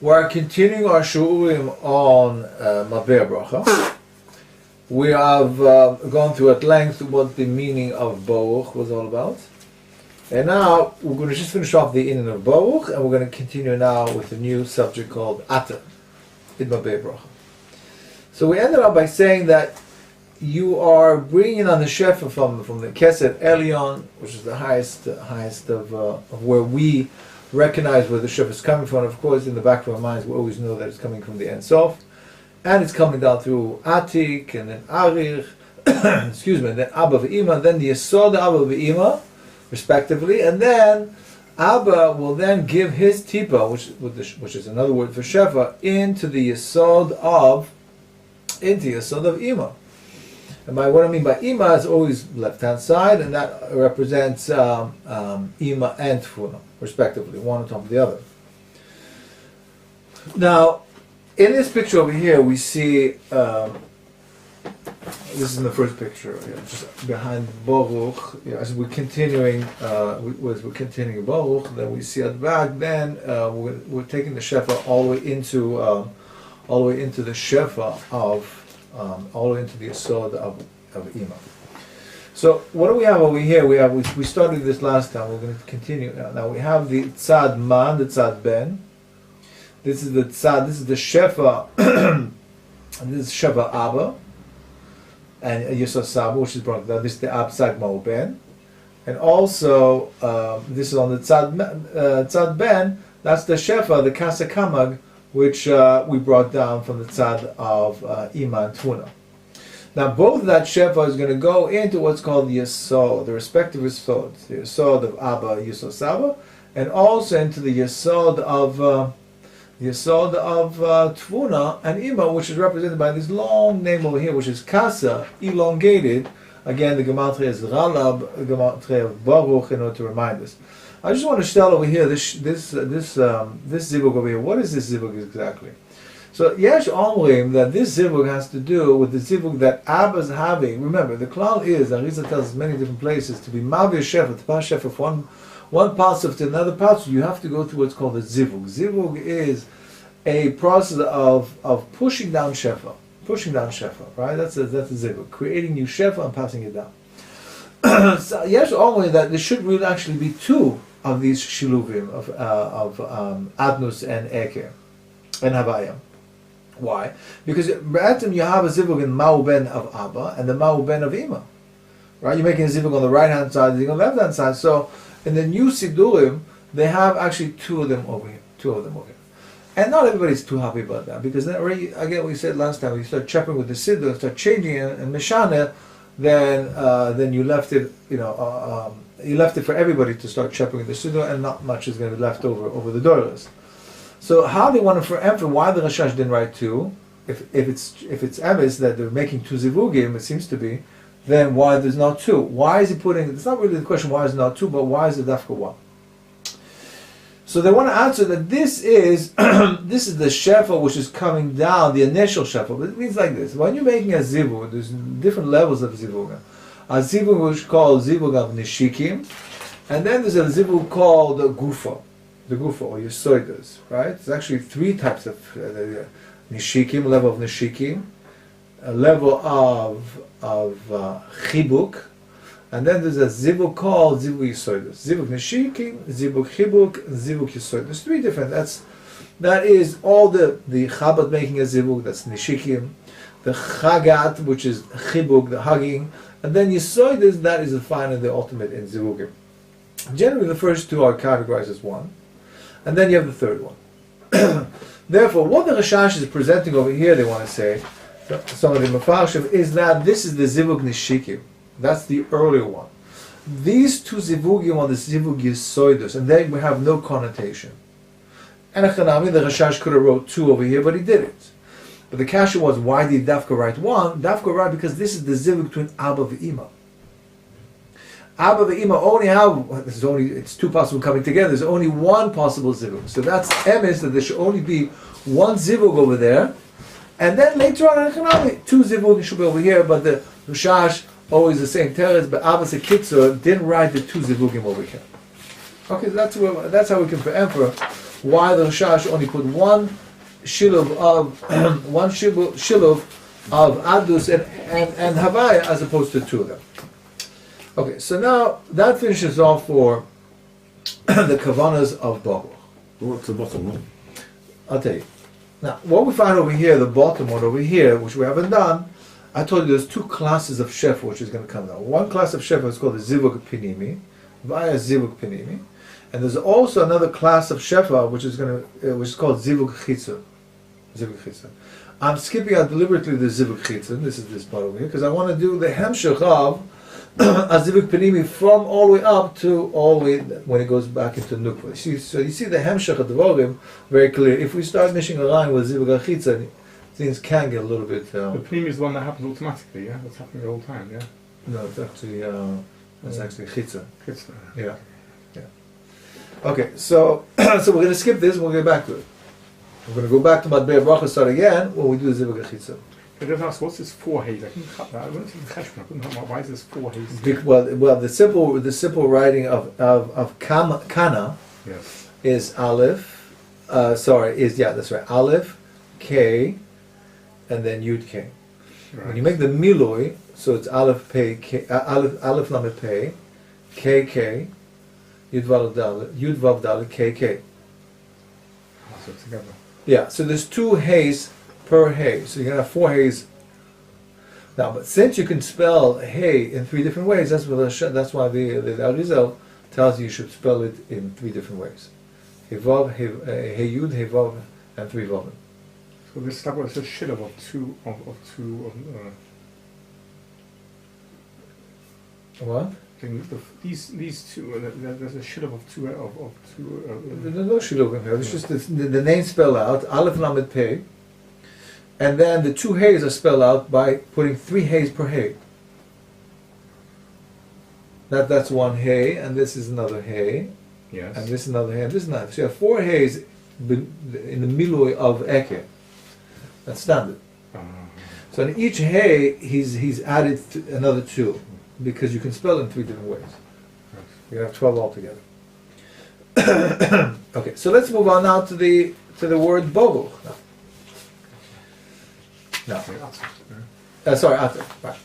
We're continuing our shiurim on Matbayah Bracha. We have gone through at length what the meaning of Baruch was all about. And now we're going to just finish off the inyan of Baruch, and we're going to continue now with a new subject called Atah in Matbayah Bracha. So we ended up by saying that you are bringing on the shefa from the Kesed Elyon, which is the highest of where we recognize where the shefa is coming from. Of course, in the back of our minds, we always know that it's coming from the Ein Sof, and it's coming down through Atik, and then Arich, excuse me, and then Abba v'Ima, then the Yesod Abba v'Ima, respectively, and then Abba will then give his tipa, which is another word for shefa, into the Yesod of Ima. And by what I mean by Ima is always left-hand side, and that represents Ima and Tfuna, respectively, one on top of the other. Now, in this picture over here, we see, this is in the first picture, just behind Baruch, as we're continuing, we're continuing Baruch, then we see at the back, then we're taking the shefa all the way into the shefa of, all the way into the Yesod of Ima. So what do we have over here? We started this last time. We're going to continue now. Now we have the Tzad Man, the Tzad Ben. This is the Tzad. This is the Shefa. And this is Shefa Abba and Yesod Saba, which is brought down. This is the Ab Tzad Ma'u Ben, and also this is on the Tzad Ben. That's the Shefa, the Kasa Kamag, which we brought down from the tzad of Ima and Tfuna. Now both that shefa is going to go into what's called the Yesod, the respective Yesod, the Yesod of Abba, Yesod Saba, and also into the Yesod of Tfuna and Ima, which is represented by this long name over here, which is Kasa, elongated. Again, the gematria is Ralab, the gematria of Baruch, in order to remind us. I just want to tell over here this zivug over here. What is this zivug exactly? So Yesh Omrim that this zivug has to do with the zivug that Abba is having. Remember, the klal is, Arizal tells us many different places, to be Mavir Shefa, to pass Shefa from one pasuk to another pasuk, you have to go through what's called a zivug. Zivug is a process of pushing down Shefa, right? That's a zivug, creating new Shefa and passing it down. So Yesh Omrim that there should really actually be two of these shiluvim of Adnus and Eker and Havaya. Why? Because B'atim you have a zivug in Ma'u Ben of Abba and the Ma'u Ben of Ima. Right? You're making a zivug on the right hand side, and on the left hand side. So in the new Sidurim, they have actually two of them over here. And not everybody's too happy about that, because then already, again, we said last time, you start chopping with the Sidur, start changing it, and Meshana, then you left it, you left it for everybody to start chopping the Siddur, and not much is going to be left over the doorless. So how they want to emphasize why the Rashash didn't write two, if it's emes that they're making two zivugim, it seems to be, then why there's not two? Why is he putting? It's not really the question why is it not two, but why is it dafka one? So they want to answer that this is this is the shefa which is coming down, the initial shefa. But it means like this: when you're making a zivug, there's different levels of zivug. A zivug which is called zivug of nishikim, and then there's a zivug called gufa, or yesoidas, right? There's actually three types of nishikim, level of nishikim, a level of chibuk, and then there's a zivug called zivug yesoidas. Zivug nishikim, zivug chibuk, zivug yesoidas. There's three different. That is all the Chabad making a zivug. That's nishikim. The chagat, which is chibuk, the hugging, and then yesoidas. That is the final, the ultimate in zivugim. Generally, the first two are categorized as one, and then you have the third one. Therefore, what the Rashash is presenting over here, they want to say, some of the Mefarshim, is that this is the zivug nishikim. That's the earlier one. These two zivugim are the zivug yesoidos, and they have no connotation. And the Rashash could have wrote two over here, but he didn't. But the kasha was, why did Dafka write one? Dafka write because this is the zivug between Abba and Ima. Abba and Ima only have, it's two possible coming together, there's only one possible zivug. So that's emes that there should only be one zivug over there, and then later on, two zivug should be over here, but the Rashash, always the same teretz, but Abbas Kitzur didn't write the two zivugim over here. Okay, that's how we can emperor why the Rashash only put one shilov of Adus and Havaya as opposed to two of them. Okay, so now that finishes off for the Kavanas of Baruch. What's the bottom one? I'll tell you. Now, what we find over here, the bottom one over here, which we haven't done, I told you there's two classes of shefa which is going to come down. One class of shefa is called the zivug pinimi, via zivug pinimi, and there's also another class of shefa which is called zivug chitzur. Zivug chitzur. I'm skipping out deliberately the zivug chitzur. This is this part over here because I want to do the hemshech of a zivug pinimi from all the way up to all the way when it goes back into nukva. So you see the hemshech of the volume very clear. If we start mishing a line with zivug chitzur, things can get a little bit. The pinimi is the one that happens automatically, yeah? That's happening the whole time, yeah? No, it's actually chitzur. Chitzur. Yeah. Okay, so so we're going to skip this and we'll get back to it. We're going to go back to Matbayah Bracha, start again when we do the zivug chitzur. I just ask, what's this 4 hays? I couldn't cut that. I went to the cheshbon. I couldn't cut that. Why is this 4 hays? Well, the simple writing of kana Yes. is aleph. That's right. Aleph, K, and then Yud K. Right. When you make the miloi, so it's aleph pei, aleph lamed pei, K K, Yud vav dalet, K K. So together. Yeah. So there's 2 hays per hay, so you're gonna have 4 hays. Now, but since you can spell hay in 3 different ways, that's why the Arizal tells you should spell it in 3 different ways. Hevav, hey yud, hevav, and 3 vavim. So this stuff was a shiur of two. What? These two. There's a shiur of two. There's no shiluk in here. It's just the name spelled out. Aleph lamed pei. And then the 2 hays are spelled out by putting 3 hays per hay. That's 1 hay, and this is another hay, Yes. and this is another hay, and this is another. So you have 4 hays in the milui of Eke. That's standard. So in each hay, he's added another 2, because you can spell in 3 different ways. You have 12 altogether. Okay, so let's move on now to the word boguch. Sorry, Atah. Right.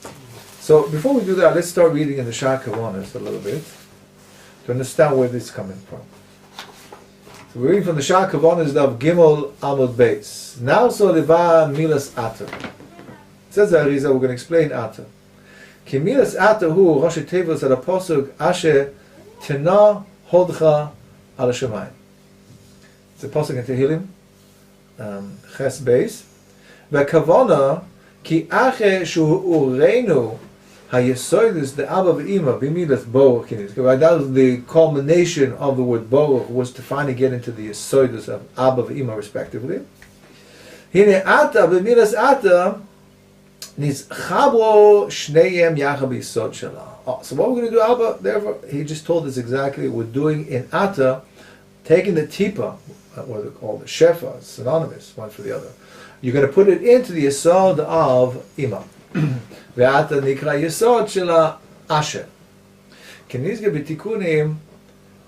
So before we do that, let's start reading in the Shah Kavanas a little bit to understand where this is coming from. So we're reading from the Shah Kavanas of Gimel Amud Beis. Now so leva milas Atah. It says Arizal, we're going to explain Atah. Ki milas Atah hu Rosh Tevos al Aposuk Asher Tena Hodcha al Shemayim. It's a posuk in Tehillim, Ches Beis. V'kavona ki ache shu'ureinu hayesoidus the Abba v'Ima b'milas boruch kinis. That was the culmination of the word boruch, was to finally get into the yesoidus of Abba v'Ima respectively. Hine Atah b'milas Atah nis chabro shneihem yachad b'yisod shela. So what we're going to do, Abba, therefore, he just told us exactly what we're doing in Atah, taking the tipa, what they call the shefa, synonymous, one for the other. You're going to put it into the yesod of Ima. Ve'ata nikra yesod shela Asher. Kenizge b'tikunim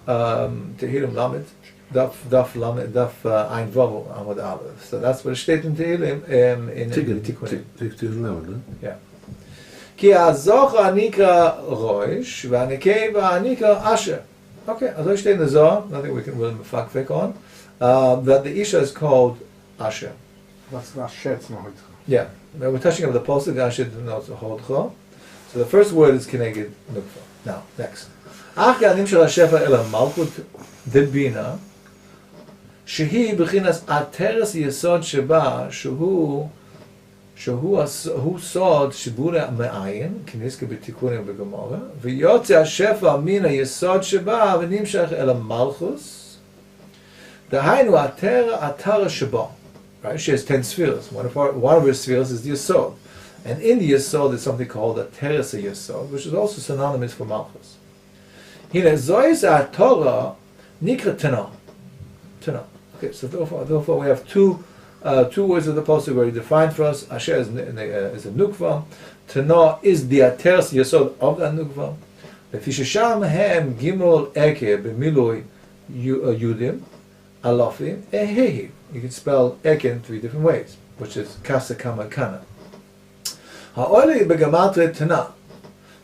Tehillim Lamed daf Lamed daf Ein Vav Amud Aleph. So that's what it states in Tehillim in Tikunim. Yeah. Ki hazocha nikra Rosh ve'anekeva nikra Asher. Okay, as I state in the Zohar, nothing we can really mafakfek on. That the Isha is called Asher. That's Rashash, it's not Hodcha. Yeah, we're touching on the posuk. Asher denotes Hodcha. So the first word is Keneged Nukva. Now, next. Ach yanim shel hashefa el malchut debina, shehi b'chinas ateres yesod sheba, shehu sod shibura me'ayin, k'nizke b'tikunim b'gemara, v'yotze hashefa mina yesod sheba, v'nimshach el malchus, dahainu atara sheba. Right? She has 10 spheres. One of her spheres is the Yesod. And in the Yesod is something called a Teres Yesod, which is also synonymous for Malchus. Hine Zois Torah Nikra Tena. Okay, so therefore we have two words of the Pasuk already defined for us. Asher is a Nukva. Tena is the Teres Yesod of that Nukva. Lefishasham hem Gimel Eke b'miloi Yudim. alofim, ehehi. You can spell eken 3 different ways, which is kasa, kama, kana. Ha'oli begamatria tana.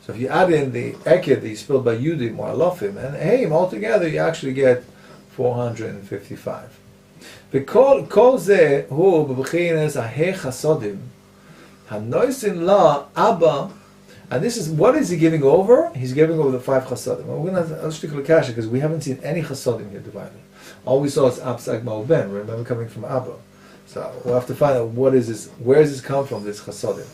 So if you add in the eket that you spelled by yudim or alofim and ehim altogether, you actually get 455. Kol ze hu b'b'chinas ahei chasodim hanoisin la abba. And this is, what is he giving over? He's giving over the 5 chasodim. Well, we're going to let's stick with kasha because we haven't seen any chasodim here divided. All we saw is Absag Ma'uben, remember, coming from Abba. So we'll have to find out what is this, where does this come from, this chasodim.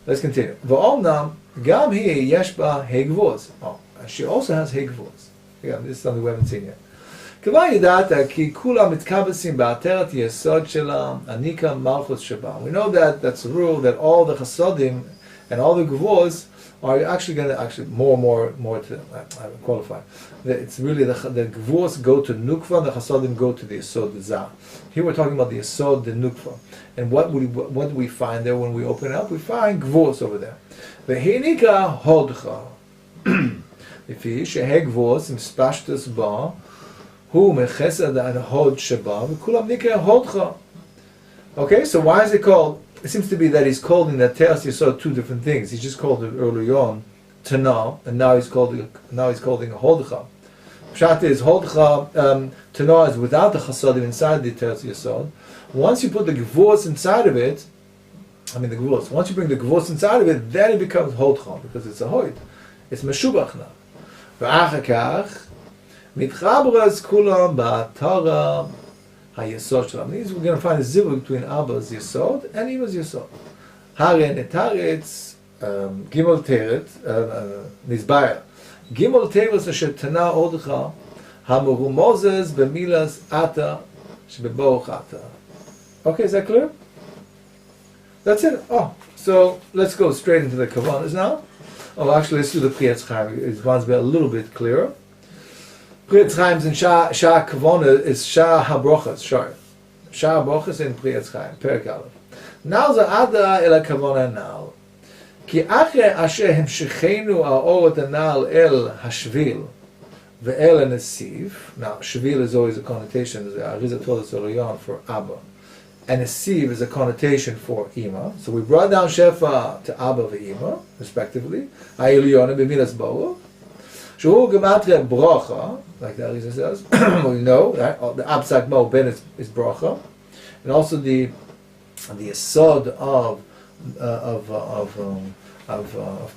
Let's continue. V'omnam gam hi yesh ba hegvuz. Oh, she also has hegvuz. Again, this is something we haven't seen yet. K'va yidata ki kulam mitkabesim ba'ateret yesod shela anika malchus sheba. We know that that's the rule that all the chasodim and all the gvuz are actually going to more to qualify. It's really the gvuz go to nukva, the chasodim go to the yesod, the zah. Here we're talking about the yesod, the nukva. And what do we find there when we open it up? We find gvuz over there. Vehinika hodcha. If he shehe gvuz im spashtus ba, hu mechesed an hod sheba, v'kulam nika hodcha. Okay, so why is it called? It seems to be that he's calling that Teras Yesod 2 different things. He just called it early on Tana, and now he's calling a Hodcha. Pshat is Hodcha, Tana is without the Chasadim inside the Teras Yesod. Once you put the Gevurz inside of it, once you bring the Gevurz inside of it, then it becomes Hodcha, because it's a Hoid. It's Meshubach now. V'achakach, mitchabras kulam ba'atara, HaYesod Shalom. We're going to find a zivug between Abba's Yesod and Ima's Yesod. Haren etaretz gimel teret nizbayah. Gimel teret asher tana odcha hamurumozes b'milas Atah shebeboch Atah. Okay, is that clear? That's it. Oh, so let's go straight into the Kavanas now. Oh, actually, let's do the Priyatz Chaim. It wants to be a little bit clearer. Priyatz Chaim's in Shah Kavona is Shah HaBrochas, sorry. Shah HaBrochas in Priyatz Chaim, Perek Aleph. Now the Atah el HaKavona now. Ki achre asher hemshechenu ha'orot anal el hashvil ve'el ha'nesiv. Now, shvil is always a connotation, the Arizal told us earlier on, for Abba. And nesiv is a connotation for Ima. So we brought down Shefa to Abba ve'Ima, respectively. Ha'ilyonim b'milas bo'u. Shehu gematria bracha, like the Arizal says. We know that the Absak Mo Ben is bracha, and also the yesod of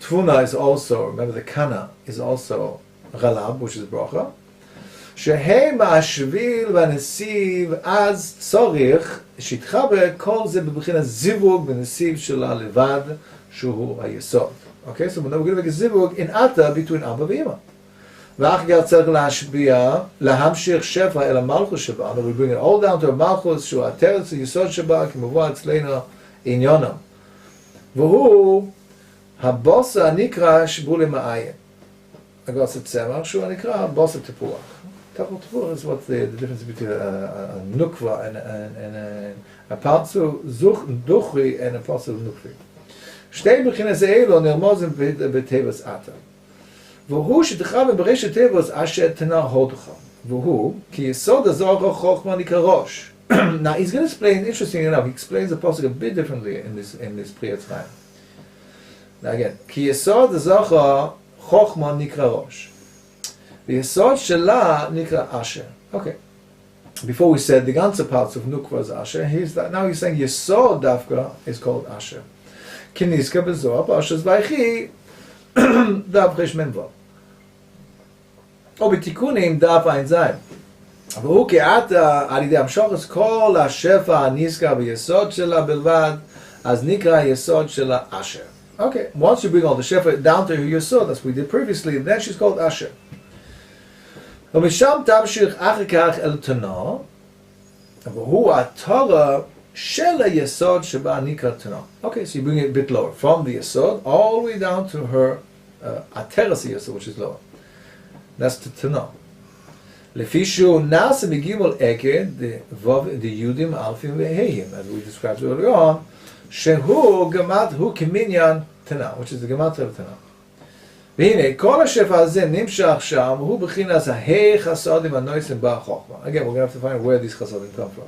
Tvuna is also, remember the Kana is also Ghalab, which is bracha. Shehei ma'ashvil v'nesiv az tzorich shitchaber kol ze b'bchinas zivug v'nesiv shela levad shehu hayesod. Okay, so we're going to make a zivug in Atah between Abba v'Ima. V'achgar tzarich la'ashbiya lahamshich shefa el ha'malchus sheba. We bring it all down to a malchus shehu ha'teretz ha'yesod sheba k'muvah tzleina inyonam. V'hu ha'bosa nikra shbuli ma'ayin. Agas tzemach shehu ha'nikra bosa tepuach. Tepuach is what the difference between a nukva and a partzu duchri and a partzu nukvi. Shtei b'chinas eilo nirmozim b'tevas Atah. V'hu sh'tchav b'resh tevos asher tana hodcha. V'hu ki yesod hazorah chochma nikarosh. Now he's going to explain. Interesting enough, he explains the pasuk a bit differently in this Priyatz Chaim. Now again, ki yesod hazorah chochma nikarosh. The yesod shela nikra asher. Okay. Before we said the ganze parts of nukva is asher. Now he's saying yesod dafka is called asher. Kiniska bezoar asher's vaychi dav resh menvav. או בתיקונים דף עין זין. והוא כעתה על ידי המשוחס כל השפע הנזכר ביסוד שלה בלבד, אז נקרא היסוד שלה אשר. Okay, once you bring all the shefa down to her yesod, as we did previously, then she's called asher. ומשם תמשיך אחר כך אל תנא, והוא התורה של היסוד שבה נקרא תנא. Okay, so you bring it a bit lower, from the yesod all the way down to her ateras yesod, which is lower. That's the Tanah. Lefishu nasa begimol eked the Yudim Alfim ve'Heyim, as we described earlier on. Shehu gamat hu kiminyan Tanah, which is the gematria of Tanah. והנה, כל השפע הזה נמשך שם, הוא בחינס ההי חסודים הנויסים בחוכמה. Again, we're going to have to find where these chasodim come from.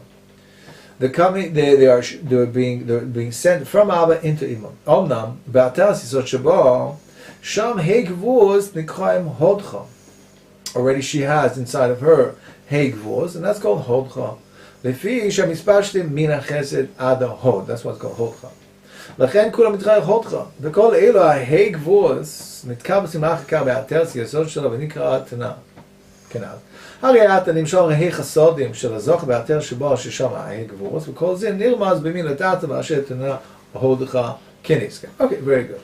They're being sent from Abba into Imam. Omnam, Be'atah Sisot Shabo, Sham Hei Gvuz Nikhaim Hodcha. Already she has inside of her Hei Gvuz, and that's called Hodcha. Lefi Sham Ispashtim Mina Chesed Ada Hod. That's what's called Hodcha. לכן כולם מתחייב הודך, וכל אלו ההי גבוס נתקע בשמחה קר באתר סיסוד שלו ונקרא תנא. כנ"ל. הרי אתה נמשל ההי חסודים של הזוך באתר שבו ששם ההי גבוס, וכל זה נרמז במין לתת ואשר תנא הודך כנזכר. Okay, very good.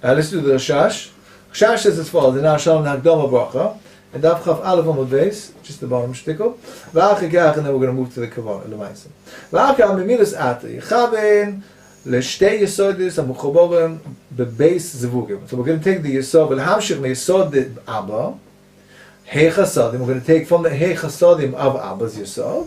Let's do the Rashash. Rashash says as follows, Rav Shalom Sharabi Bracha, and Daf Chaf Aleph on the base, just the bottom shtickle. V'achar kach, and then we're going to move to the Kabbalah, L'maisa. V'achar mimilas Atah, Yechaven לשתי יסודות המחוברים בבייס זבוגים. So we're going to take the יסוד, ולהמשיך מיסוד אבא, ה' חסודים, we're going to take from the ה' חסודים of Abba's יסוד,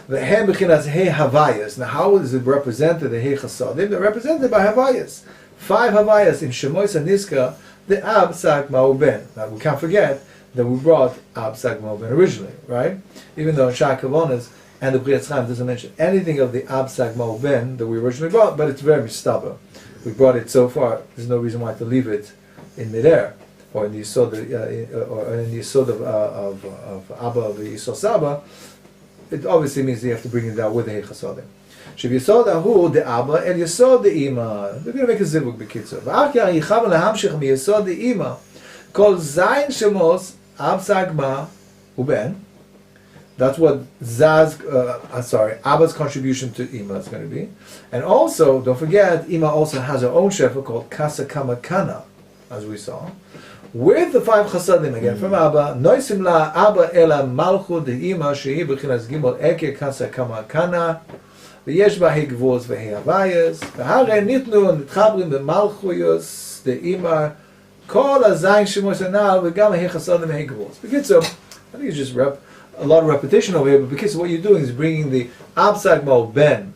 והם בחינת ה' הוויas. Now how is it represented, the ה' חסודים? They're represented by הוויas. 5 הוויas in Shemois HaNizka, the Ab, Sak, Ma'u, Ben. Now we can't forget that we brought Ab, Sak, Ma'u, Ben originally, right? Even though in Shah Kavonas, and the Rav Yitzchak Luria doesn't mention anything of the Ab Sag Ma'u Ben that we originally brought, but it's very stubborn. We brought it so far. There's no reason why to leave it in midair or in the Yisod of Abba of the Yisod Saba. It obviously means that you have to bring it down with the Heichasodim. Shev Yisod Ahu the Abba and Yisod the Ima. They're going to make a zivug b'kitzur. V'achar yichav lehamshich mi Yisod the Ima. Kol zayin shemos Ab Sag Ma'u Ben. That's what Abba's contribution to Ima is going to be. And also, don't forget, Ima also has her own shefa called Kasa Kama Kana, as we saw. With the 5 chasadim again from Abba, Noisim la Abba ela malchut de Ima shehi b'chinas gimel eke Kasa Kama Kana, v'yesh ba hei gvuz v'hei havayas, v'hare nitnu nitchabrim b'malchuyos de Ima, kol hazayin shemos anal, v'gam hei chasadim hei gvuz. B'kitzur, I think it's just a lot of repetition over here, but because what you're doing is bringing the Absag Ma'u Ben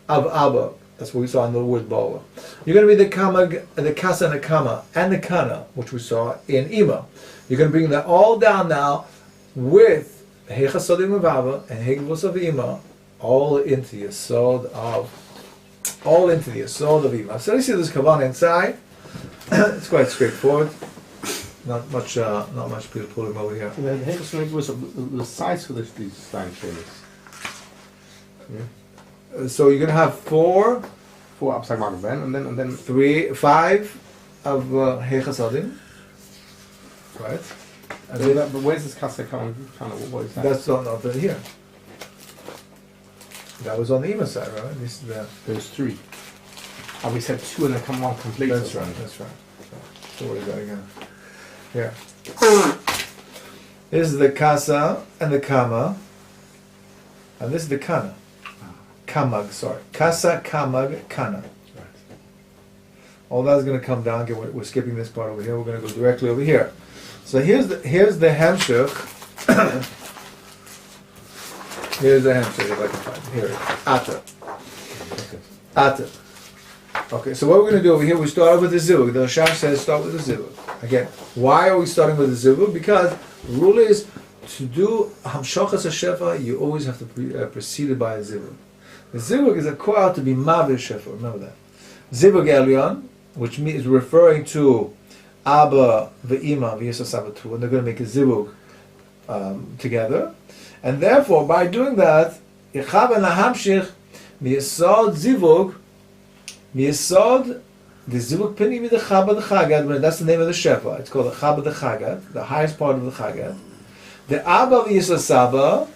of Abba. That's what we saw in the word Bawa. You're going to be the Kamag, the Kasa and the Kama, and the Kana, which we saw in Ima. You're going to bring that all down now with Hechasodim of Abba and Hegvus of Ima, all into the Yesod of Ima. So you see this Kabbalah inside. It's quite straightforward. Not much people pulling over here. The Hegel was the size for these sign changes. So you're going to have 4 upside mark Ben, and then 5 of Hechasodim, right? And then, but where's this Kasa coming? What is that? That's not here. That was on the Ima side, right? This is there's 3. And we said 2 and then come on complete. That's right. So what is that again? Here. This is the Kasa and the Kama. And this is the Kana. Kamag, sorry. Kasa, Kamag, Kana. Right. All that's going to come down. Okay, we're skipping this part over here. We're going to go directly over here. So here's the Hemshech. Here's the Hemshech, if I can find it. Here it is. Atah. Okay, so what we're going to do over here, we start with the zivug. The Rashash says start with the zivug. Again, why are we starting with the zivug? Because the rule is to do hamshachas hashefa, you always have to precede it by a zivug. The zivug is a call to be mavir shefa. Remember that. Zivug elyon, which is referring to Abba ve'ima v'yisas Abba tu, and they're going to make a zivug together, and therefore by doing that, yechav and lahamshich miyasod zivug. Miyasod, the Zivuk Pinimi the Chabad the Chagad, that's the name of the Shefa. It's called the Chabad the Chagad, the highest part of the Chagad. The Abba of Yisasaba,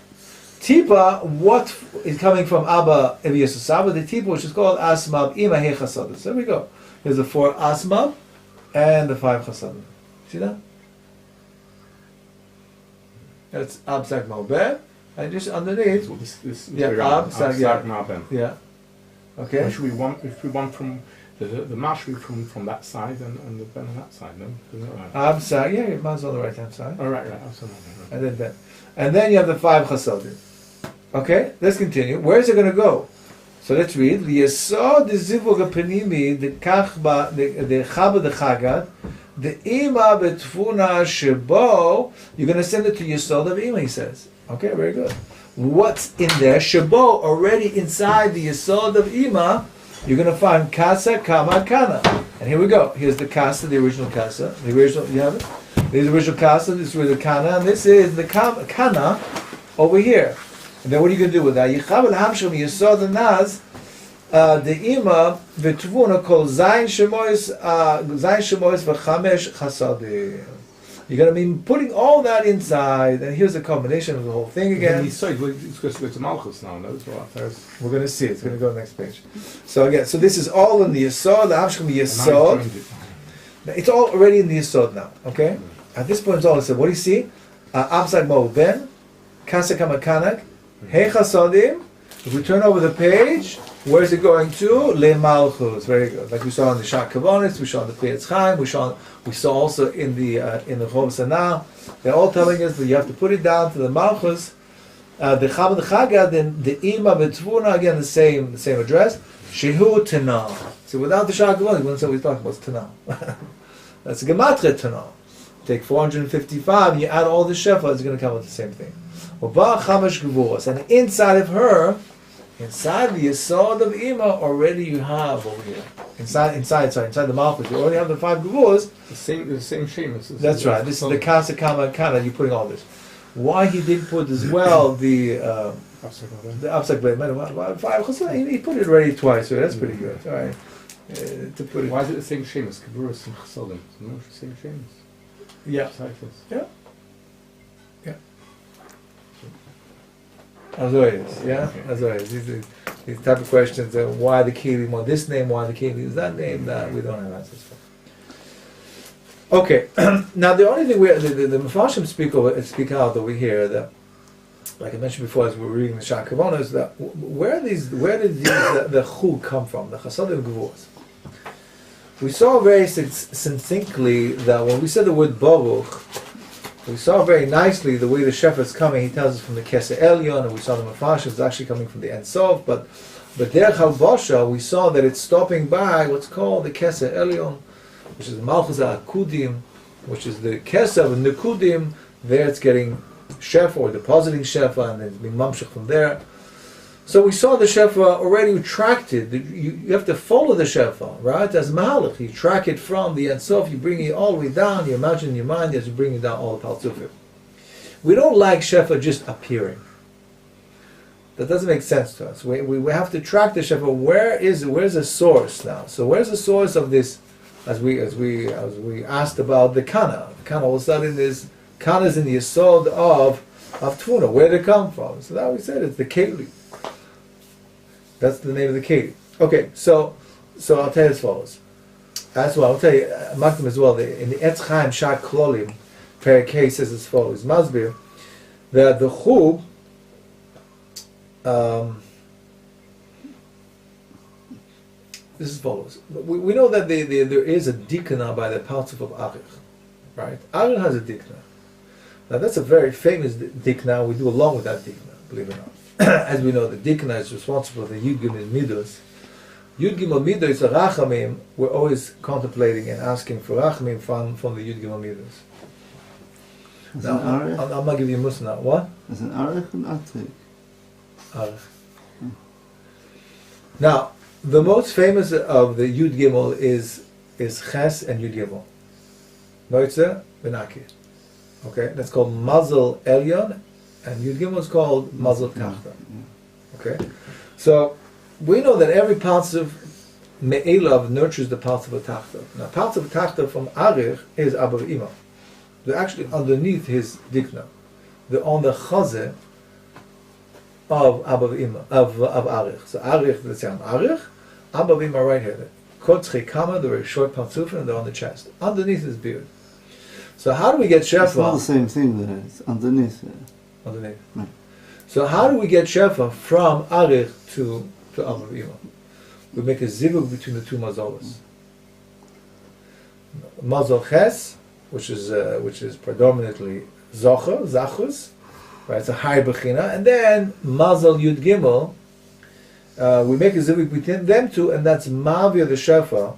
Tipa, what is coming from Abba of Yisasaba, the Tipa, which is called Asmab Ima Hechasad. So there we go. Here's the 4 Asmab and the 5 Chasad. See that? That's Ab Sag Malbeh, and just underneath, Ab Sag Malbeh. Yeah. Okay. Or should we want, if we want from the mash should be from that side and the Ben on that side, no? Isn't that right? Absag, yeah, your man's on the right hand side. Oh, right, absolutely. Right. And then you have the 5 chasadim. Okay, let's continue. Where is it going to go? So let's read. The Yesod the Zivug Penimi the Kachba the Chabad the Chagad The ima betfuna shebo, you're going to send it to Yesod of ima, he says. Okay, very good. What's in there? Shebo, already inside the Yesod of ima, you're going to find kasa, kama, kana. And here we go. Here's the kasa, the original kasa. The original, you have it? This is the original kasa, this is the kana, and this is the kana over here. And then what are you going to do with that? Yichav el-hamsham Yesod and-naz, the ima v'tvuna kol zayin shemois v'chamesh chasadim. You're going to be putting all that inside, and here's a combination of the whole thing again. It's going to go to Malchus now, no? We're going to see it. It's going to go to the next page. So again, so this is all in the Yesod, the Hamsham Yesod. It's all already in the Yesod now, okay? At this point, it's all I said. What do you see? Amsag Mo Ben, Kasa Kamakanak, Hey Chasadim. If we turn over the page, where is it going to? Le Malchus. Very good. Like we saw in the Shak Kabbalah, we saw in the Otzrot Chaim, we saw also in the Chov Sanah. They're all telling us that you have to put it down to the Malchus. The Chab and the Chaga, then the Ima Betvuna, again the same address. Shehu Tanah. So without the Shak Kabbalah, we wouldn't say what we're talking about. It's Tanah. That's a Gematria Tanah. Take 455, you add all the Shefa, it's going to come with the same thing. And inside of her, inside the Yesod of Ima, already you have over here. Inside the Malchus, you already have the 5 Gevurahs. The same Shemus. That's right. This is the Kasa Kama Kana. You're putting all this. Why he didn't put as well the Absak Blade? He put it already twice, so that's pretty good. All right. To put it. Why is it the same Shemus? Gevurahs and Chasadim. No, it's the same Shemus. Yeah. Yeah. As always, yeah? As always. These type of questions, why the Kelim on this name, why the Kelim is that name, that we don't have answers for. Okay, now the only thing the Mefarshim speak out over here, that, like I mentioned before as we were reading the Shak Kavona, is that where did the Chug come from, the Chasadim Gevurahs? We saw very succinctly that when we said the word Baruch, we saw very nicely the way the Shefa is coming. He tells us from the Keser Elyon, and we saw the Mefarshim is actually coming from the Ein Sof. But Derech Halvasha, we saw that it's stopping by what's called the Keser Elyon, which is the Malchus HaKudim, which is the Keser of Nekudim. There it's getting Shefa or depositing Shefa, and then it's being Mamshech from there. So we saw the Shefa already retracted. You have to follow the Shefa, right? As Mahalach, you track it from the Ein Sof, you bring it all the way down, you imagine in your mind as you bring it down all the Paltzufim. We don't like Shefa just appearing. That doesn't make sense to us. We have to track the Shefa. Where's the source now? So where's the source of this? As we asked about the Kana. The Kana all of a sudden is Kana in the Yesod of Tvuna. Where did it come from? So now we said it's the Keli. That's the name of the Keli. Okay, so I'll tell you as follows. As well, I'll tell you, Makdim as well, in the Otzrot Chaim Shak Klolim, Perikei says as follows, Masbir, that the Chug, this is as follows. We know that there is a dikna by the Paltzuf of Arich, right? Arich has a dikna. Now that's a very famous dikna, we do along with that dikna, believe it or not. As we know, the dikna is responsible for the Yud Gimel Midos. Yud Gimel Midos, the Rachamim, we're always contemplating and asking for Rachamim from the Yud Gimel Midos. Now, I'm not giving you Musa now. What? As an Arich and Atah. Arich. Now, the most famous of the Yud Gimel is Ches and Yud Gimel. Noitze, Benaki. Okay, that's called Mazel Elyon. And Yud Gimel is called Mazel Tachta. Okay? So, we know that every Paltzuf Me'elav nurtures the Paltzuf Tachta. Now, Paltzuf Tachta from Arich is Abba Ima. They're actually underneath his Dikna. They're on the Chazeh of Abba Ima, of Arich. So, Arich, let's say on Arich, Abba Ima right here. Kotzche Kama, they're very short Paltzuf, and they're on the chest. Underneath his beard. So, how do we get Shefa? It's not the same thing there, it's underneath it. Underneath. Right. So how do we get Shefa from Arich to Abba Ima? We make a zivug between the two mazolas. Mazal Ches, which is predominantly Zohar, Zachus, right? It's a high bechina, and then Mazal Yud Gimel. We make a zivug between them two, and that's Mavia the Shefa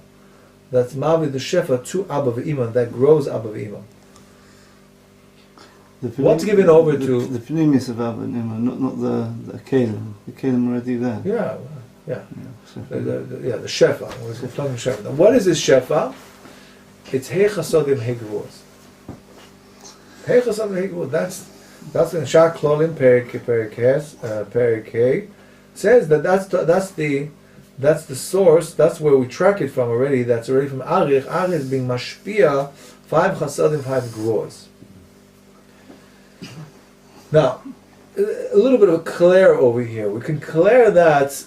that's Mavi the Shefa to Abba V'Ima, that grows Abba V'Ima. What's given over to the Pneumius of Abba and Ima, not the Kalim. The Kalim already there. Yeah. Yeah, The Shefa. We're talking Shefa. Now, what is this Shefa? It's Hei Chasodim Hei Gvuos. Hei Chasodim Hei Gvuos. That's in Shah Klolim Perik Hei says that's the source. That's where we track it from already. That's already from Arich. Arich is being mashpia 5 Chasodim 5 Gvuos. Now, a little bit of a clear over here. We can clear that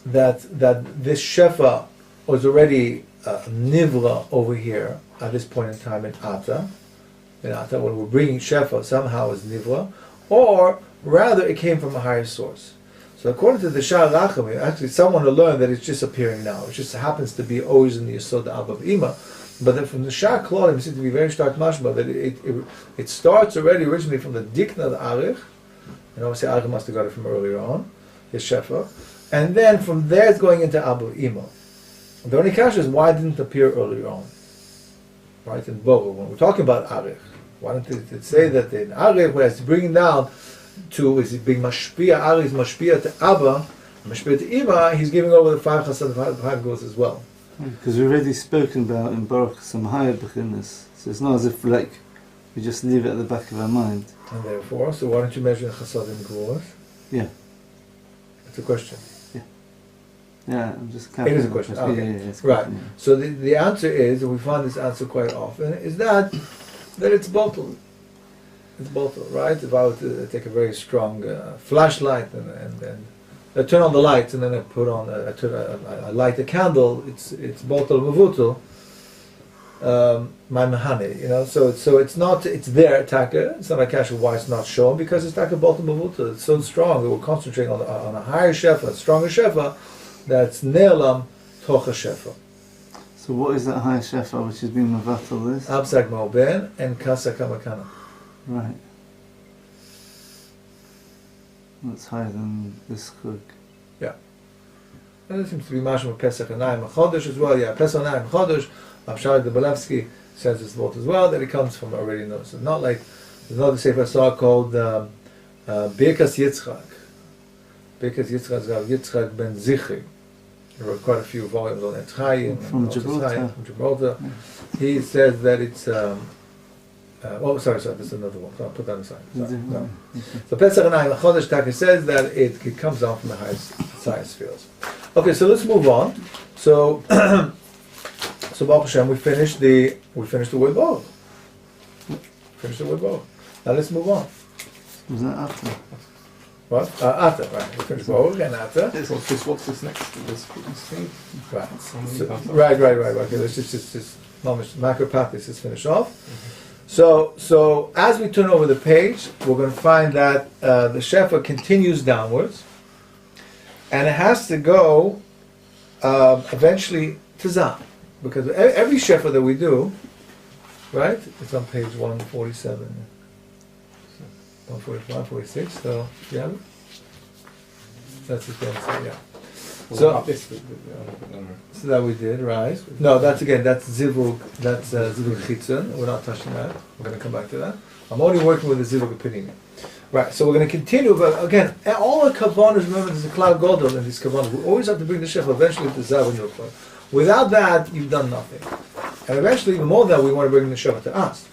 this Shefa was already Nivra over here at this point in time in Atah. When we're bringing Shefa, somehow is Nivra, or rather it came from a higher source. So according to the Shah Rachamim, actually someone will learn that it's just appearing now. It just happens to be always in the Yesod Abba V'Ima. But then from the Shah Klolim, it seems to be very stark mashma that it starts already originally from the Dikna of the Arich, and obviously Arich must have got it from earlier on, his Shefa, and then from there it's going into Abba V'Ima. The only question is why didn't it appear earlier on? Right, in Bogo, when we're talking about Arich, why didn't it say that in Arich, when it's bringing down to, is it being Mashpia, Arich is Mashpia to Abba, Mashpia to Ima, he's giving over the 5 Chasad, 5 goes as well. Because we've already spoken about in Baruch some higher beginners, so it's not as if we just leave it at the back of our mind. And therefore, so why don't you measure Chasad and Gvuos? Yeah. It's a question. Yeah, I'm just It is a question. Okay. It's right. yeah. So the answer is, and we find this answer quite often, is that it's bottled. It's bottled, right? If I were to take a very strong flashlight and turn on the lights and then I put on I light a candle, it's bottled mavutul. My mahane, so it's not, it's there, taka. It's not like actually why it's not shown, because it's taka bottled mavutul. It's so strong that we're concentrating on a higher shefa, a stronger shefa, that's ne'elam tocha shefa. So what is that higher shefa which has been mavatal this? Absak ma'oben and kasa kamakana. Right. That's higher than this chug. Yeah. And there seems to be mashma Pesach and Naim Chodesh as well. Yeah, Pesach and Naim Chodesh. Rav Shalom Sharabi says this both as well, that it comes from already known. So not like, there's another Sefer Sah called Birkas Yitzchak. Birkas Yitzchak is Rav Yitzchak ben Zichri. There were quite a few volumes on Otzrot Chaim from Gibraltar. Yeah. He says that it's sorry, this is another one. So I'll put that aside. No. So Pesach and Naim Chodesh Taka says that it comes down from the highest fields. Okay, so let's move on. So Baruch Hashem, we finished the word Bo. Now let's move on. Was that after? What? Atah, right. We finished Bo and Atah. What's this next? This thing? Right. Okay, let's just macropathis is finished off. So as we turn over the page, we're going to find that the shefa continues downwards, and it has to go eventually to Zah, because every shefa that we do, right? It's on page 147, 145, 146. So you have it. That's the thing. Yeah. So that we did, right? No, that's zivug. That's zivug chitzon. We're not touching that. We're going to come back to that. I'm only working with the zivug opinion. Right. So we're going to continue, but again, all the kavanas. Remember, there's a cloud godol in these kavanas. We always have to bring the shefa eventually to zav and nukla. Without that, you've done nothing. And eventually, even more than that, we want to bring the shefa to us,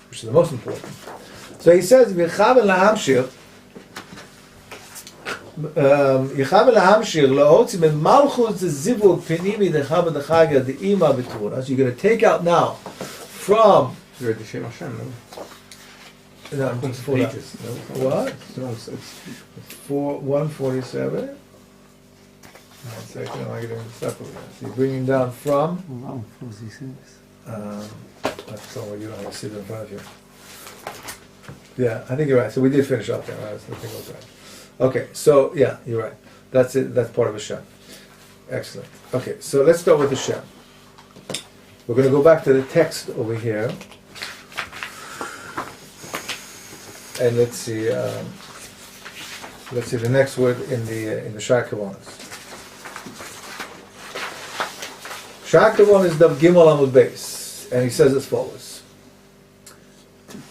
which is the most important. So he says, "V'chav lahamshir." Yichav lahamshir laotzi ben malchus zivug pinimi dechab dechaga deima b'tura. So you're going to take out now from. You're at the Shem Hashem, no? No, It's for pages. that. No? What? No, it's 147. 1 second, I'm getting separate. So you're bringing down from. Wow, 46. That's somewhere you don't have to sit in front of you. Yeah, I think you're right. So we did finish up there, right? So I think I was right. Okay, so yeah, you're right. That's it. That's part of a Shem. Excellent. Okay, so let's start with the Shem. We're going to go back to the text over here, and let's see. Let's see the next word in the Shai Kavanas. Track one is the Gimel Amud Beis, and he says as follows: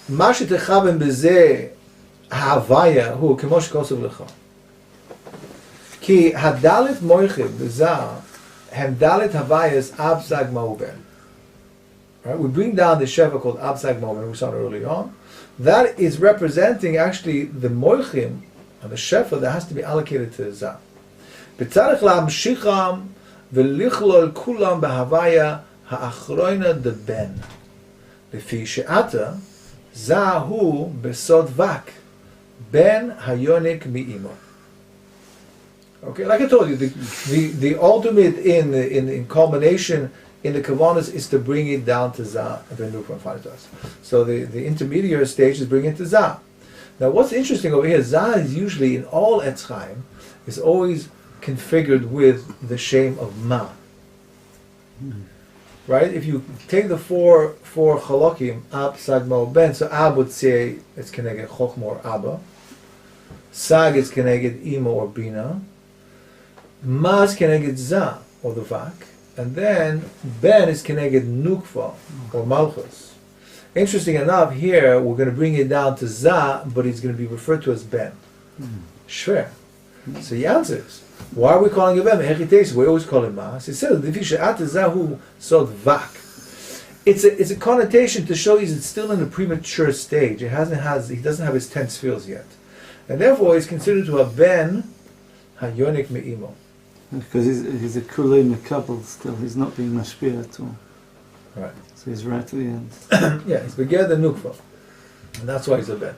"Ma shetechaven b'zeh ha'avaya hu kemo shekosov lecha, ki hadalit moichim b'zah hem dalit havayas abzag ma'uben." Right, we bring down the shefa called abzag ma'uben, we saw it earlier on. That is representing actually the moichim and the shefa that has to be allocated to the zah. B'tzarech la'amshicham v'lichlol kulam b'havaya ha'achroina de ben. Lefi she'ata zahu besod vak ben hayonik mi'imo. Okay, like I told you, the ultimate in culmination in the Kabbalists is to bring it down to Zah and then move from Fanitas. So the intermediate stage is bringing it to Zah. Now what's interesting over here, Zah is usually in all Otzrot Chaim is always configured with the shame of Ma. Right? If you take the four Chalokim, Ab, Sag, Ma, Ben, so Ab would say it's Keneged Chochma or Abba. Sag is Keneged Imo or Bina. Ma is Keneged Zah or the Vak. And then Ben is Keneged Nukva or Malchus. Interesting enough, here we're going to bring it down to Zah, but it's going to be referred to as Ben. Shver. So he answers, why are we calling it Ben? We always call it Ma. So he says, it's a connotation to show he's still in a premature stage. He doesn't have his 10 spheres yet. And therefore he's considered to have Ben Hayonik Me'imo. Because he's a kulei mekabel still, he's not being mashpia at all. Right. So he's right at the end. Yeah, he's beged the nukva. And that's why he's a ben.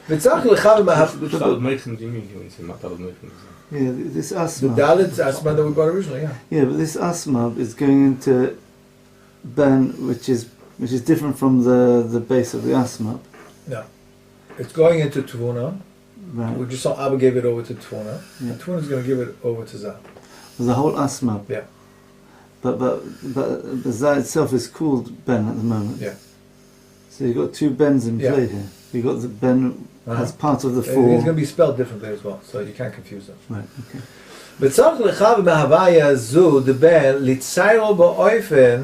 Which Dalit Meichen do you mean when you say Dalit Meichen? Yeah, this The asma. Dalit Asma that we got originally, yeah. Yeah, but this asma is going into ben, which is different from the base of the asma. No. It's going into Tvuna. Right. We just saw Abba gave it over to Tvuna. Yeah. And Tvuna is going to give it over to Zah. The whole asma. Yeah. But the Zah itself is called Ben at the moment. Yeah. So you've got two Bens in play here. You've got the Ben as part of the It's four. going to be spelled differently as well, so you can't confuse them. Right, okay. בצורך לך במהוויה זו דבר לציירו באופן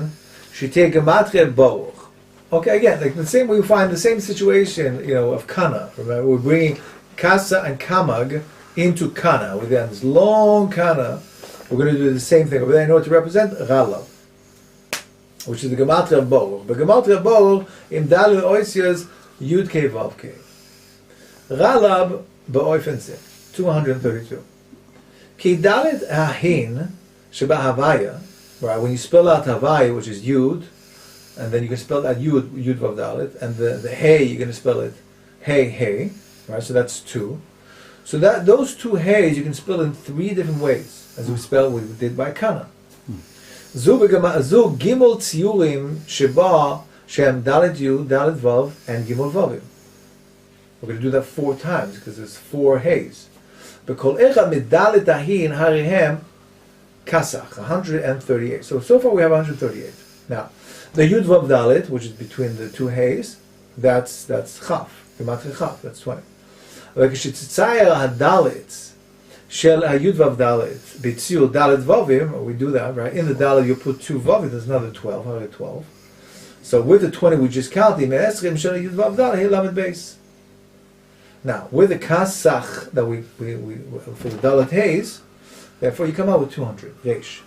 שתהיה גמטריה ברוך. Okay, again, like the same, we find the same situation, of Kana. Remember, we're bringing Kasa and Kamag into Kana. With this long Kana, we're going to do the same thing over there in order to represent Ralab, which is the Gematria of Baruch. But Gematria of Baruch, im Dalu Oisias, Yud Ke Vav Ke. Ralab, Ba'oifen Se, 232. Ki Dalit Hahin, Sheba Havaya, right, when you spell out Havaya, which is Yud, and then you can spell that Yud Vav Dalit, and the Hey, you're going to spell it Hey, right, so that's 2. So that those 2 Heys you can spell in 3 different ways, as we did by Kana. Zu Gimel Tziyurim Sheba Shem Dalit Yud, Dalit Vav, and Gimel Vavim. We're going to do that 4 times because there's 4 Heys. Bekol Echa Mit Dalit Ahin Harihem Kasach, 138. So far we have 138. Now, the Yud Vav Dalit, which is between the 2 Heys, that's Chaf, Gematria Chaf, that's 20. וכשתצייר הדלת של היוד וו דלת בציור דלת vavim, we do that, right? In the dalet you put 2 vavim, there's another 12, 112. So with the 20 we just counted, me'esrim shel yud vav dalet, he lamed base. Now, with the kasach that we for the dalet haze, therefore you come out with 200, yesh.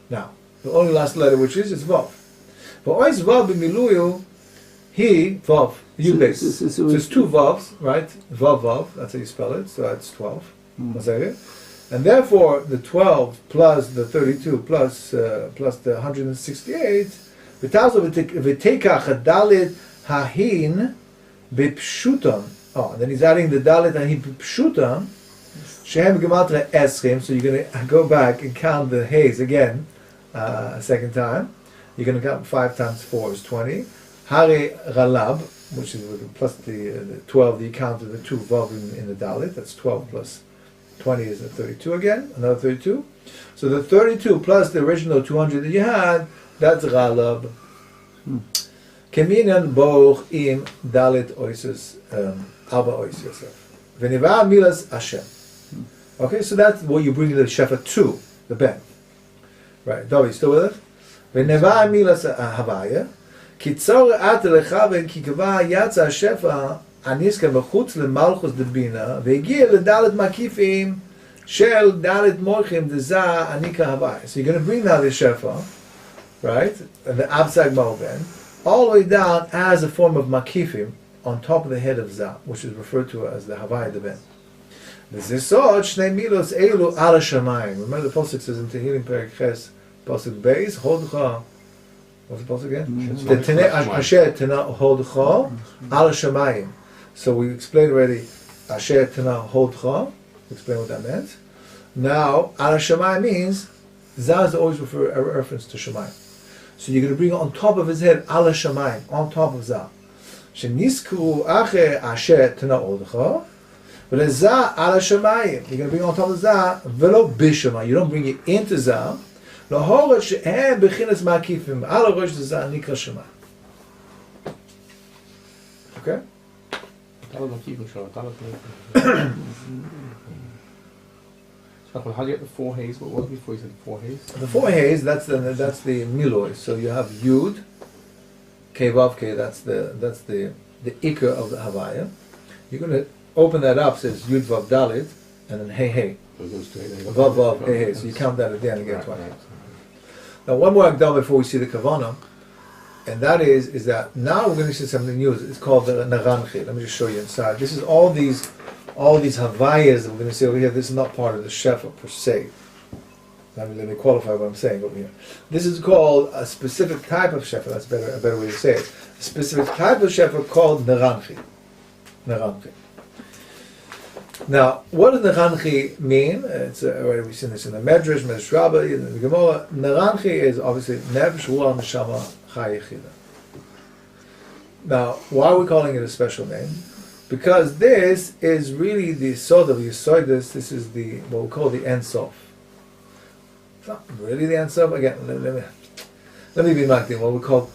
Now, the only last letter which is vav. But ois vav b'miluyu, he, vav, yud base. So it's 2 vavs, right? Vav, that's how you spell it, so that's 12. And therefore, the 12 plus the 32 plus the 168, v'teikach dalit hahin b'pshutam. Oh, and then he's adding the dalit hahin b'pshutam, shehem gematria eschim, so you're going to go back and count the hays again, a second time. You're going to count 5 times 4 is 20. Hare ralab, which is plus the 12 that you counted the 2 vav in the dalit, that's 12 plus 20 is the 32 again, another 32. So the 32 plus the original 200 that you had, that's ralab. Keminan boch im dalit oisus, alba ois yosef. V'niva milas Hashem. Okay, so that's what you bring the shefa to, the ben. Right, Davi, still with it? ונבע מילס הוויה, כי צור עתה לכוון כי קבע יצא השפע הניסקה מחוץ למלכוס דבינה, והגיע לדלת מקיפים של דלת מורכים דזה הניקה הוויה. So you're going to bring now the shefa, right, and the absag mauben, all the way down as a form of makifim on top of the head of za, which is referred to as the Havaya Deben. V'zisot shnei milos eilu ala shamayim. Remember the Pasuk says in Tehillim Perek Ches, Pasuk Beis, Hodcha, what's the Pasuk again? Asher tena Hodcha ala shamayim. So we explained already, Asher tena Hodcha, explain what that meant. Now, ala shamayim means, za is always a reference to shamayim. So you're going to bring it on top of his head, ala shamayim, on top of za. Shenisku ache asher tena Hodcha, V'lezah ala shamayim. You're going to bring it on top of zah, v'lo bishamayim. You don't bring it into zah. L'horat she'en b'chinas ma'akifim. Ala rosh zah nikra shamayim. Okay? How do you get the four hays? What was before you said four hays? The four hays, that's the miloi. So you have yud, kei vav kei. That's the ikar of the havaya. You're going to open that up, says Yud Vav Dalit, and then Hey Hey. Vav Vav Hey Hey. So you count that again twice. Right. Now one more Agdal before we see the Kavanah, and that is that now we're going to see something new. It's called the Naranchi. Let me just show you inside. This is all these Havayas that we're going to see over here. This is not part of the Shefa per se. Let me qualify what I'm saying over here. This is called a specific type of Shefa. That's a better way to say it. A specific type of Shefa called Naranchi. Naranchi. Now, what does Naranchi mean? It's already we've seen this in the Medrash Rabbah, in the Gemara. Naranchi is obviously Nefesh Ruach Neshama Chai Yechida. Now, why are we calling it a special name? Because this is really the sod of Yesodus. This is what we call the Ein Sof. It's not really the Ein Sof. Again, let me be makdim. What we call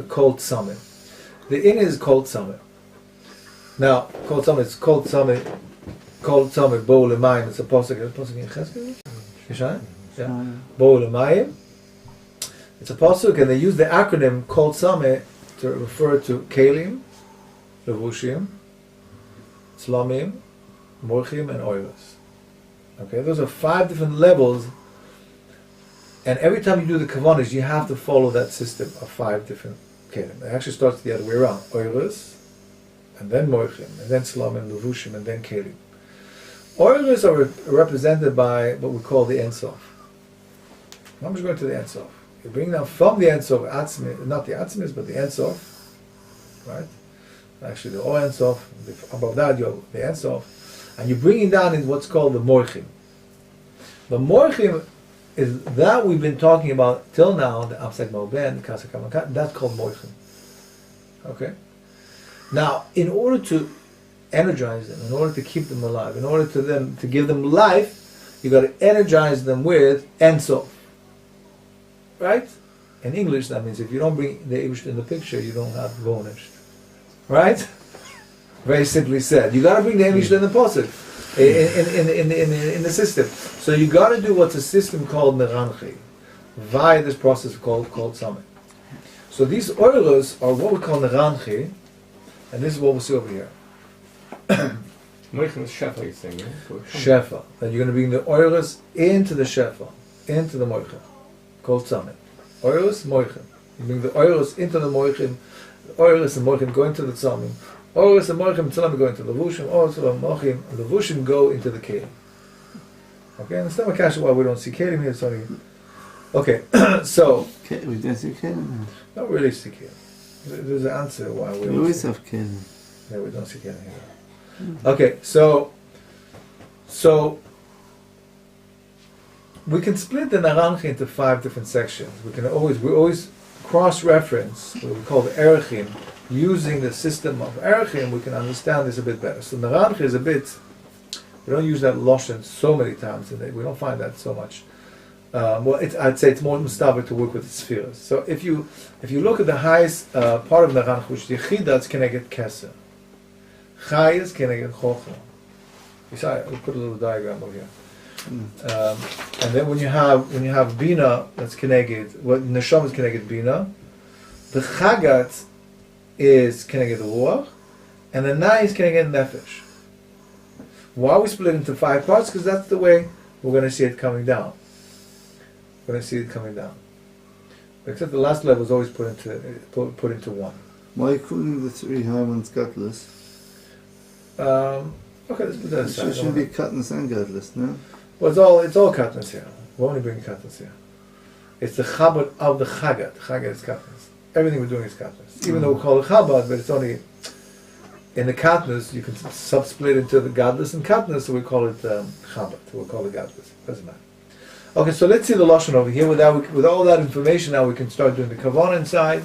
Kol Tzameh. The In is Kol Tzameh. Now, Kol Tzameh is Kol Tzameh. Kol Tzameh Bo L'Mayim. It's a pasuk in Cheskel. Yeshaya? Yeah. Bo L'Mayim. It's a pasuk, and they use the acronym Kol Tzameh to refer to Kelim, Levushim, Tzlamim, Morchim, and Oiros. Okay, those are 5 different levels, and every time you do the Kavanas, you have to follow that system of 5 different Kelim. It actually starts the other way around. Oiros, and then Morchim, and then Tzlamim, Levushim, and then Kelim. Oiros are represented by what we call the Ein Sof. I'm just going to the Ein Sof. You bring down from the Ein Sof, not the Atzmis, but the Ein Sof, right? Actually, the Ein Sof. Above that, you have the Ein Sof, and you bring it down in what's called the Morchim. The Morchim is that we've been talking about till now. The Amsak Mauben, the Kasa Kamakat. That's called Morchim. Okay. Now, in order to energize them, in order to keep them alive, in order to give them life, you got to energize them with Ein Sof. Right? In English, that means if you don't bring the Eibush in the picture, you don't have Vonish. Right? Very simply said. You got to bring the Eibush in the posuk, in the system. So you got to do what's a system called Naranchi, via this process called Tzameh. So these oilos are what we call Naranchi, and this is what we'll see over here. Moichem is Shefa, you're saying, yeah? Shefa. And you're going to bring the oilos into the Shefa, into the Moichem, called Tzameh. Oilos, Moichem. You bring the oilos into the Moichem, the oilos and Moichem go into the Tzameh. Oilos and Moichem, Tzameh go into the Levushim, oilos and Moichem, and the Levushim go into the Kelim. Okay, and it's not a question why we don't see Kelim here, it's only... Okay, so... We don't see Kelim. Not really see Kelim. There's an answer why we always have Kelim. Yeah, we don't see Kelim here. Okay, so we can split the Naranchi into 5 different sections. We always cross-reference what we call the Erechim. Using the system of Erechim, we can understand this a bit better. So Naranchi is a bit, we don't use that Loshen so many times today. We don't find that so much. I'd say it's more mustaber to work with the spheres. So if you look at the highest part of Naranchi, which is Yechida, it's Keneged Keser. Chai is Keneged Chochma. We put a little diagram over here. And then when you have bina, that's keneged. What neshama is keneged bina. The chagat is keneged ruach, and the nai is keneged nefesh. Why we split into 5 parts? Because that's the way we're going to see it coming down. We're going to see it coming down. Except the last level is always put into one. Why are you calling the 3 high ones godless? Okay, let's put that aside. It shouldn't be katnas and godless, no? Well, it's all katnas here. We're only bringing katnas here. It's the chabad of the chagat. Chagat is katnas. Everything we're doing is katnas. Even though we call it chabad, but it's only in the katnas. You can sub-split into the godless and katnas, so we call it chabad. We'll call it godless. Doesn't matter. Okay, so let's see the lashon over here. With all that information, now we can start doing the kavanah inside.